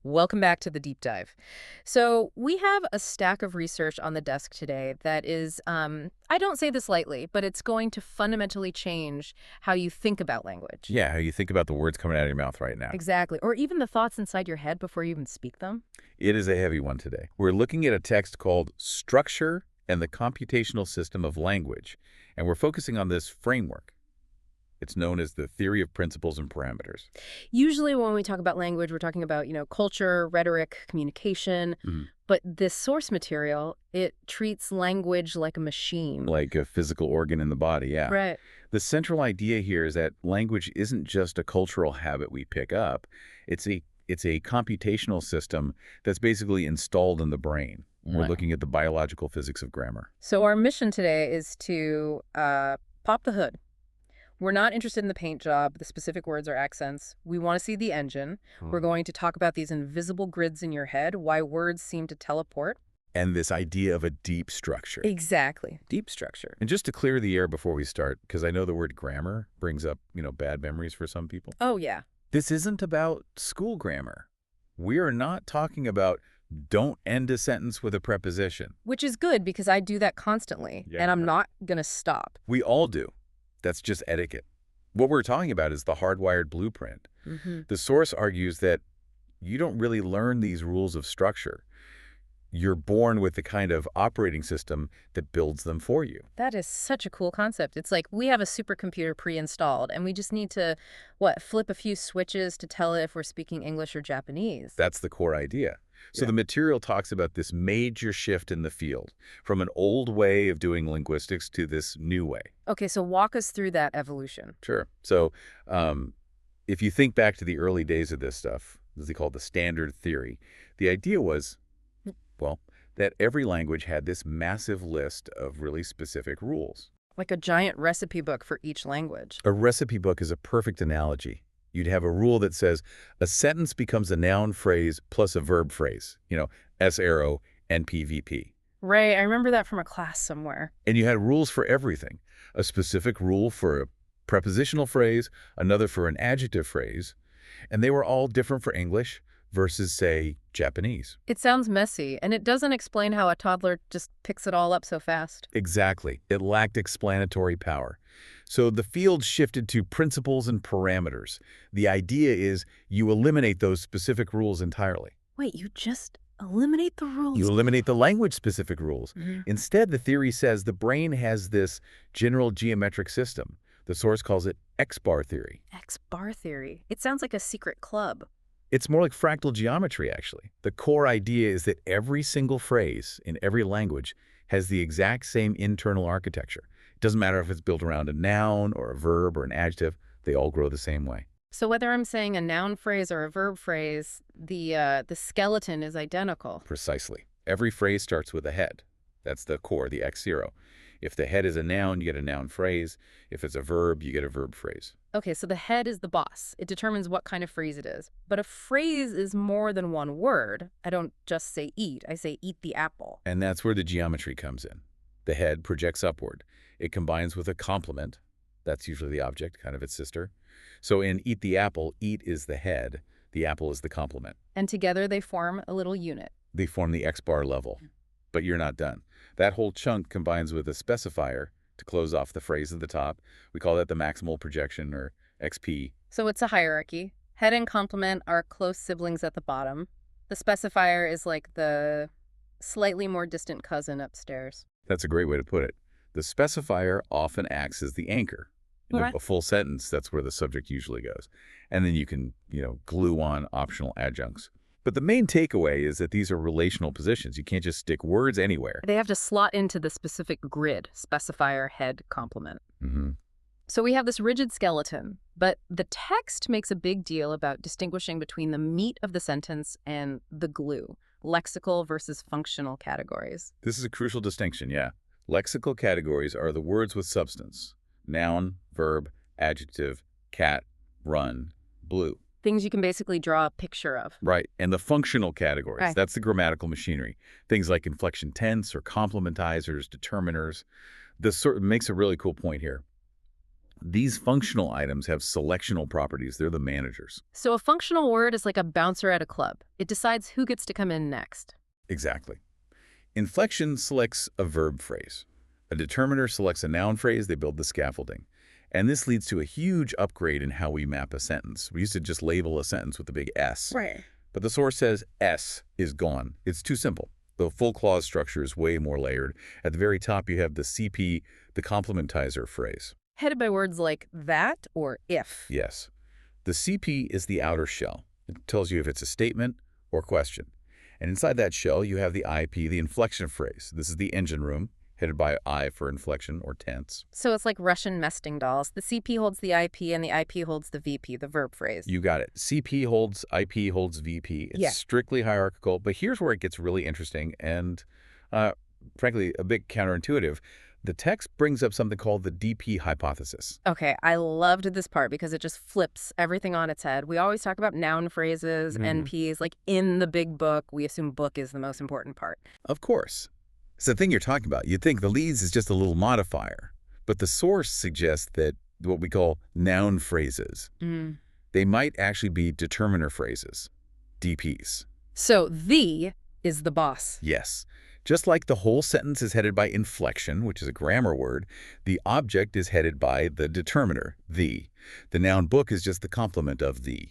Welcome back to the deep dive. So, we have a stack of research on the desk today that is, I don't say this lightly, but it's going to fundamentally change how you think about language. Yeah, how you think about the words coming out of your mouth right now. Exactly. Or even the thoughts inside your head before you even speak them. It is a heavy one today. We're looking at a text called Structure and the Computational System of Language, and we're focusing on this framework. It's known as the theory of principles and parameters. Usually, when we talk about language, we're talking about, culture, rhetoric, communication. Mhm. But this source material, it treats language like a machine. Like a physical organ in the body, yeah. Right. The central idea here is that language isn't just a cultural habit we pick up. It's a computational system that's basically installed in the brain. We're Right. looking at the biological physics of grammar. So our mission today is to pop the hood. We're not interested in the paint job, the specific words or accents. We want to see the engine. We're going to talk about these invisible grids in your head, why words seem to teleport. And this idea of a deep structure. Exactly. Deep structure. And just to clear the air before we start, because I know the word grammar brings up, bad memories for some people. Oh, yeah. This isn't about school grammar. We are not talking about don't end a sentence with a preposition. Which is good because I do that constantly, Yeah. and I'm not going to stop. We all do. That's just etiquette. What we're talking about is the hardwired blueprint. The source argues that you don't really learn these rules of structure. You're born with the kind of operating system that builds them for you. That is such a cool concept. It's like we have a supercomputer pre-installed, and we just need to, flip a few switches to tell it if we're speaking English or Japanese. That's the core idea. So Yeah. the material talks about this major shift in the field, from an old way of doing linguistics to this new way. Okay, so walk us through that evolution. Sure. So if you think back to the early days of this stuff, as they call the standard theory, the idea was, well, that every language had this massive list of really specific rules. Like a giant recipe book for each language. A recipe book is a perfect analogy. You'd have a rule that says a sentence becomes a noun phrase plus a verb phrase, S arrow, NPVP. Right, I remember that from a class somewhere. And you had rules for everything. A specific rule for a prepositional phrase, another for an adjective phrase, and they were all different for English versus, say, Japanese. It sounds messy, and it doesn't explain how a toddler just picks it all up so fast. Exactly. It lacked explanatory power. So the field shifted to principles and parameters. The idea is you eliminate those specific rules entirely. Wait, you just eliminate the rules? You eliminate the language-specific rules. Mhm. Instead, the theory says the brain has this general geometric system. The source calls it X-bar theory. X-bar theory. It sounds like a secret club. It's more like fractal geometry, actually. The core idea is that every single phrase in every language has the exact same internal architecture. It doesn't matter if it's built around a noun or a verb or an adjective. They all grow the same way. So whether I'm saying a noun phrase or a verb phrase, the skeleton is identical. Precisely. Every phrase starts with a head. That's the core, the X0. If the head is a noun, you get a noun phrase. If it's a verb, you get a verb phrase. Okay, so the head is the boss. It determines what kind of phrase it is. But a phrase is more than one word. I don't just say eat. I say eat the apple. And that's where the geometry comes in. The head projects upward. It combines with a complement. That's usually the object, kind of its sister. So in eat the apple, eat is the head. The apple is the complement. And together they form a little unit. They form the X-bar level. But you're not done. That whole chunk combines with a specifier to close off the phrase at the top. We call that the maximal projection, or XP. So it's a hierarchy. Head and complement are close siblings at the bottom. The specifier is like the slightly more distant cousin upstairs. That's a great way to put it. The specifier often acts as the anchor. In Right. a full sentence, that's where the subject usually goes. And then you can, glue on optional adjuncts. But the main takeaway is that these are relational positions. You can't just stick words anywhere. They have to slot into the specific grid, specifier, head, complement. Mm-hmm. So we have this rigid skeleton, but the text makes a big deal about distinguishing between the meat of the sentence and the glue, lexical versus functional categories. This is a crucial distinction, yeah. Lexical categories are the words with substance. Noun, verb, adjective, cat, run, blue. Things you can basically draw a picture of. Right. And the functional categories, Right. that's the grammatical machinery. Things like inflection tense or complementizers, determiners. This sort of makes a really cool point here. These functional items have selectional properties. They're the managers. So a functional word is like a bouncer at a club. It decides who gets to come in next. Exactly. Inflection selects a verb phrase. A determiner selects a noun phrase. They build the scaffolding. And this leads to a huge upgrade in how we map a sentence. We used to just label a sentence with a big S. Right. But the source says S is gone. It's too simple. The full clause structure is way more layered. At the very top, you have the CP, the complementizer phrase. Headed by words like that or if. Yes. The CP is the outer shell. It tells you if it's a statement or question. And inside that shell, you have the IP, the inflection phrase. This is the engine room, headed by I for inflection or tense. So it's like Russian nesting dolls. The CP holds the IP and the IP holds the VP, the verb phrase. You got it. CP holds IP holds VP. It's strictly hierarchical. But here's where it gets really interesting and, frankly, a bit counterintuitive. The text brings up something called the DP hypothesis. Okay, I loved this part because it just flips everything on its head. We always talk about noun phrases, NPs, like in the big book, we assume book is the most important part. Of course. It's the thing you're talking about. You'd think the leads is just a little modifier. But the source suggests that what we call noun phrases, they might actually be determiner phrases, DPs. So the is the boss. Yes. Just like the whole sentence is headed by inflection, which is a grammar word, the object is headed by the determiner, the. The noun book is just the complement of the.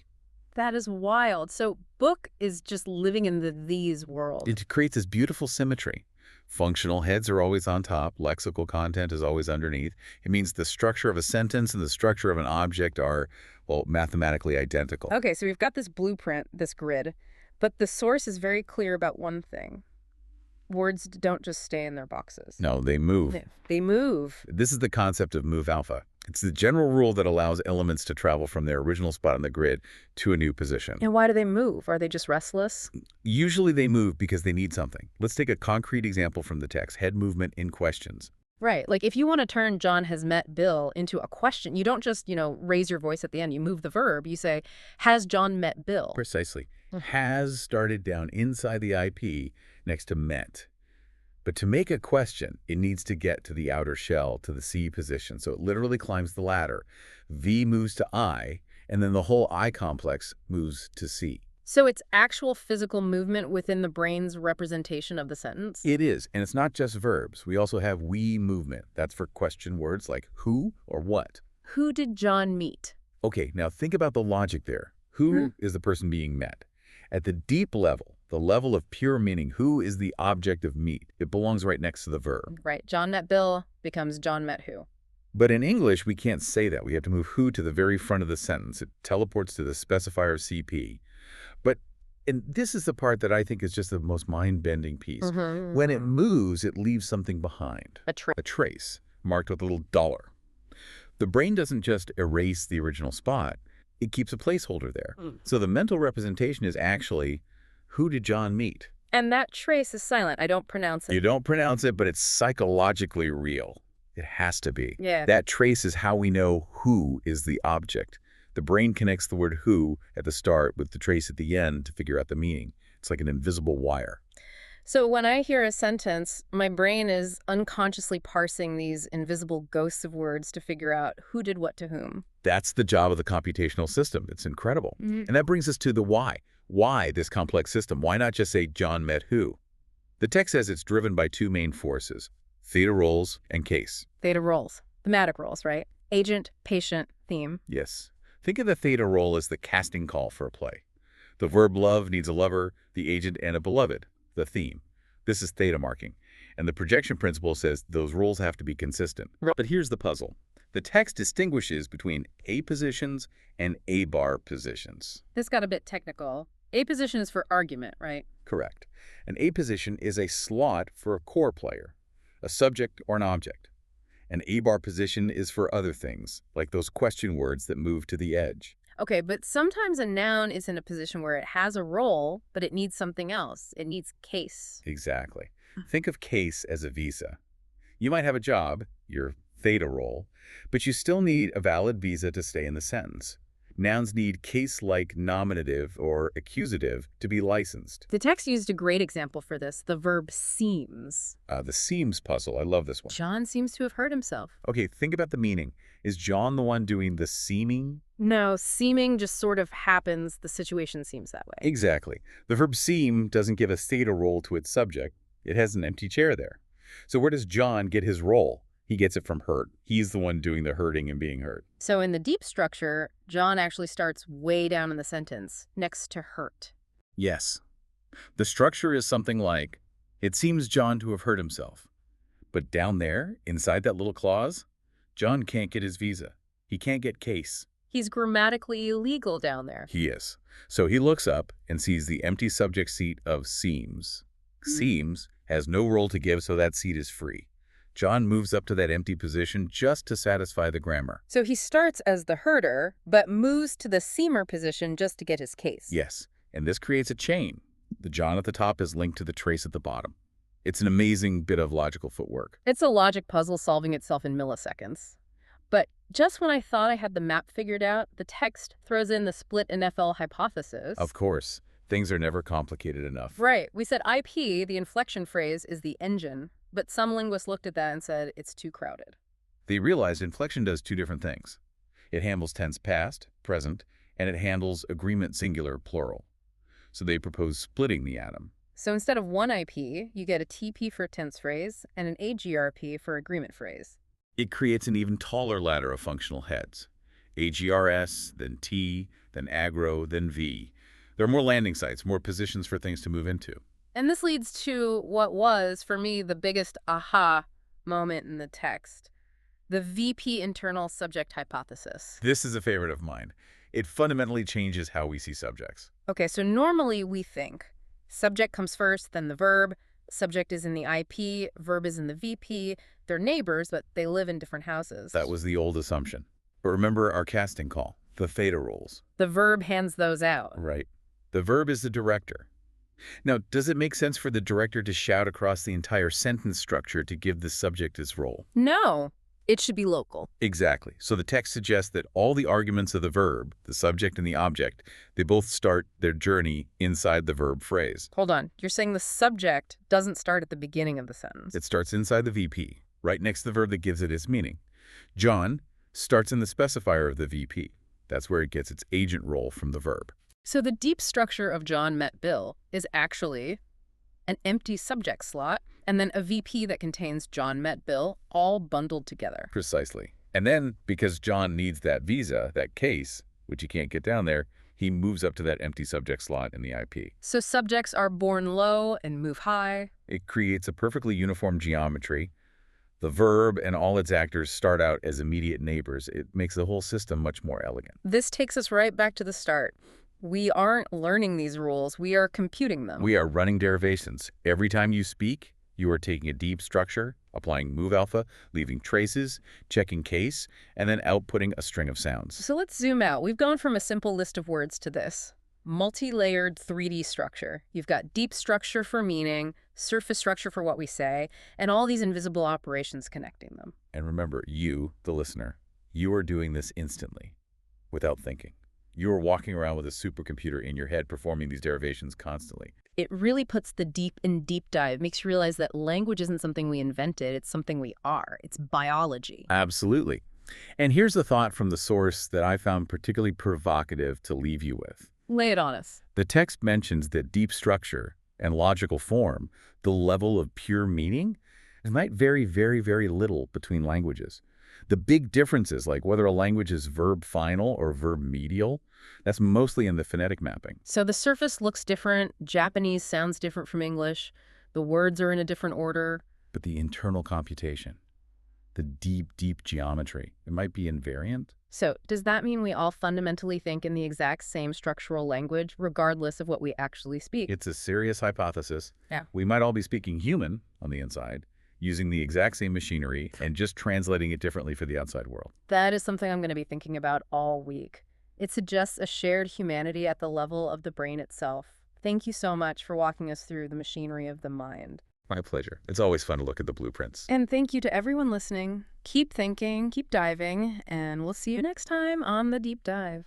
That is wild. So book is just living in the these world. It creates this beautiful symmetry. Functional heads are always on top. Lexical content is always underneath. It means the structure of a sentence and the structure of an object are, well, mathematically identical. Okay, so we've got this blueprint, this grid, but the source is very clear about one thing. Words don't just stay in their boxes. No, they move. They move. This is the concept of move alpha. It's the general rule that allows elements to travel from their original spot on the grid to a new position. And why do they move? Are they just restless? Usually they move because they need something. Let's take a concrete example from the text, head movement in questions. Right. Like if you want to turn John has met Bill into a question, you don't just, raise your voice at the end. You move the verb. You say, has John met Bill? Precisely. Has started down inside the IP next to met. But to make a question, it needs to get to the outer shell, to the C position. So it literally climbs the ladder. V moves to I, and then the whole I complex moves to C. So it's actual physical movement within the brain's representation of the sentence? It is, and it's not just verbs. We also have we movement. That's for question words like who or what. Who did John meet? Okay, now think about the logic there. Who is the person being met? At the deep level, the level of pure meaning, who is the object of meet? It belongs right next to the verb. Right. John met Bill becomes John met who? But in English, we can't say that. We have to move who to the very front of the sentence. It teleports to the specifier CP. And this is the part that I think is just the most mind-bending piece. When it moves, it leaves something behind. A trace, marked with a little dollar. The brain doesn't just erase the original spot. It keeps a placeholder there. So the mental representation is actually, who did John meet? And that trace is silent. I don't pronounce it. You don't pronounce it, but it's psychologically real. It has to be. Yeah. That trace is how we know who is the object. The brain connects the word who at the start with the trace at the end to figure out the meaning. It's like an invisible wire. So when I hear a sentence, my brain is unconsciously parsing these invisible ghosts of words to figure out who did what to whom. That's the job of the computational system. It's incredible. And that brings us to the why. Why this complex system? Why not just say John met who? The text says it's driven by two main forces, theta roles and case. Theta roles. Thematic roles, right? Agent, patient, theme. Yes. Think of the theta role as the casting call for a play. The verb love needs a lover, the agent, and a beloved, the theme. This is theta marking. And the projection principle says those roles have to be consistent. But here's the puzzle. The text distinguishes between A positions and A bar positions. This got a bit technical. A position is for argument, right? Correct. An A position is a slot for a core player, a subject or an object. An A-bar position is for other things, like those question words that move to the edge. Okay, but sometimes a noun is in a position where it has a role, but it needs something else. It needs case. Exactly. Think of case as a visa. You might have a job, your theta role, but you still need a valid visa to stay in the sentence. Nouns need case-like nominative or accusative to be licensed. The text used a great example for this, the verb seems. The seems puzzle. I love this one. John seems to have hurt himself. Okay, think about the meaning. Is John the one doing the seeming? No, seeming just sort of happens. The situation seems that way. Exactly. The verb seem doesn't give a theta role to its subject. It has an empty chair there. So where does John get his role? He gets it from hurt. He's the one doing the hurting and being hurt. So in the deep structure, John actually starts way down in the sentence, next to hurt. Yes. The structure is something like, it seems John to have hurt himself. But down there, inside that little clause, John can't get his visa. He can't get case. He's grammatically illegal down there. He is. So he looks up and sees the empty subject seat of seems. Seems has no role to give, so that seat is free. John moves up to that empty position just to satisfy the grammar. So he starts as the hurter, but moves to the seamer position just to get his case. Yes, and this creates a chain. The John at the top is linked to the trace at the bottom. It's an amazing bit of logical footwork. It's a logic puzzle solving itself in milliseconds. But just when I thought I had the map figured out, the text throws in the split NFL hypothesis. Of course, things are never complicated enough. Right. We said IP, the inflection phrase, is the engine. But some linguists looked at that and said it's too crowded. They realized inflection does two different things. It handles tense past, present, and it handles agreement singular, plural. So they proposed splitting the atom. So instead of one IP, you get a TP for tense phrase and an AGRP for agreement phrase. It creates an even taller ladder of functional heads. AGRS, then T, then agro, then V. There are more landing sites, more positions for things to move into. And this leads to what was, for me, the biggest aha moment in the text. The VP internal subject hypothesis. This is a favorite of mine. It fundamentally changes how we see subjects. Okay, so normally we think subject comes first, then the verb. Subject is in the IP, verb is in the VP. They're neighbors, but they live in different houses. That was the old assumption. But remember our casting call, the theta roles. The verb hands those out. Right. The verb is the director. Now, does it make sense for the director to shout across the entire sentence structure to give the subject its role? No, it should be local. Exactly. So the text suggests that all the arguments of the verb, the subject and the object, they both start their journey inside the verb phrase. Hold on. You're saying the subject doesn't start at the beginning of the sentence. It starts inside the VP, right next to the verb that gives it its meaning. John starts in the specifier of the VP. That's where it gets its agent role from the verb. So the deep structure of John met Bill is actually an empty subject slot and then a VP that contains John met Bill all bundled together. Precisely. And then, because John needs that visa, that case, which he can't get down there, he moves up to that empty subject slot in the IP. So subjects are born low and move high. It creates a perfectly uniform geometry. The verb and all its actors start out as immediate neighbors. It makes the whole system much more elegant. This takes us right back to the start. We aren't learning these rules, we are computing them. We are running derivations. Every time you speak, you are taking a deep structure, applying move alpha, leaving traces, checking case, and then outputting a string of sounds. So let's zoom out. We've gone from a simple list of words to this multi-layered 3D structure. You've got deep structure for meaning, surface structure for what we say, and all these invisible operations connecting them. And remember, you, the listener, you are doing this instantly, without thinking. You are walking around with a supercomputer in your head performing these derivations constantly. It really puts the deep in deep dive, makes you realize that language isn't something we invented, it's something we are. It's biology. Absolutely. And here's a thought from the source that I found particularly provocative to leave you with. Lay it on us. The text mentions that deep structure and logical form, the level of pure meaning, it might vary very, very little between languages. The big differences, like whether a language is verb final or verb medial, that's mostly in the phonetic mapping. So the surface looks different. Japanese sounds different from English. The words are in a different order. But the internal computation, the deep, deep geometry, it might be invariant. So does that mean we all fundamentally think in the exact same structural language, regardless of what we actually speak? It's a serious hypothesis. Yeah. We might all be speaking human on the inside, using the exact same machinery and just translating it differently for the outside world. That is something I'm going to be thinking about all week. It suggests a shared humanity at the level of the brain itself. Thank you so much for walking us through the machinery of the mind. My pleasure. It's always fun to look at the blueprints. And thank you to everyone listening. Keep thinking, keep diving, and we'll see you next time on The Deep Dive.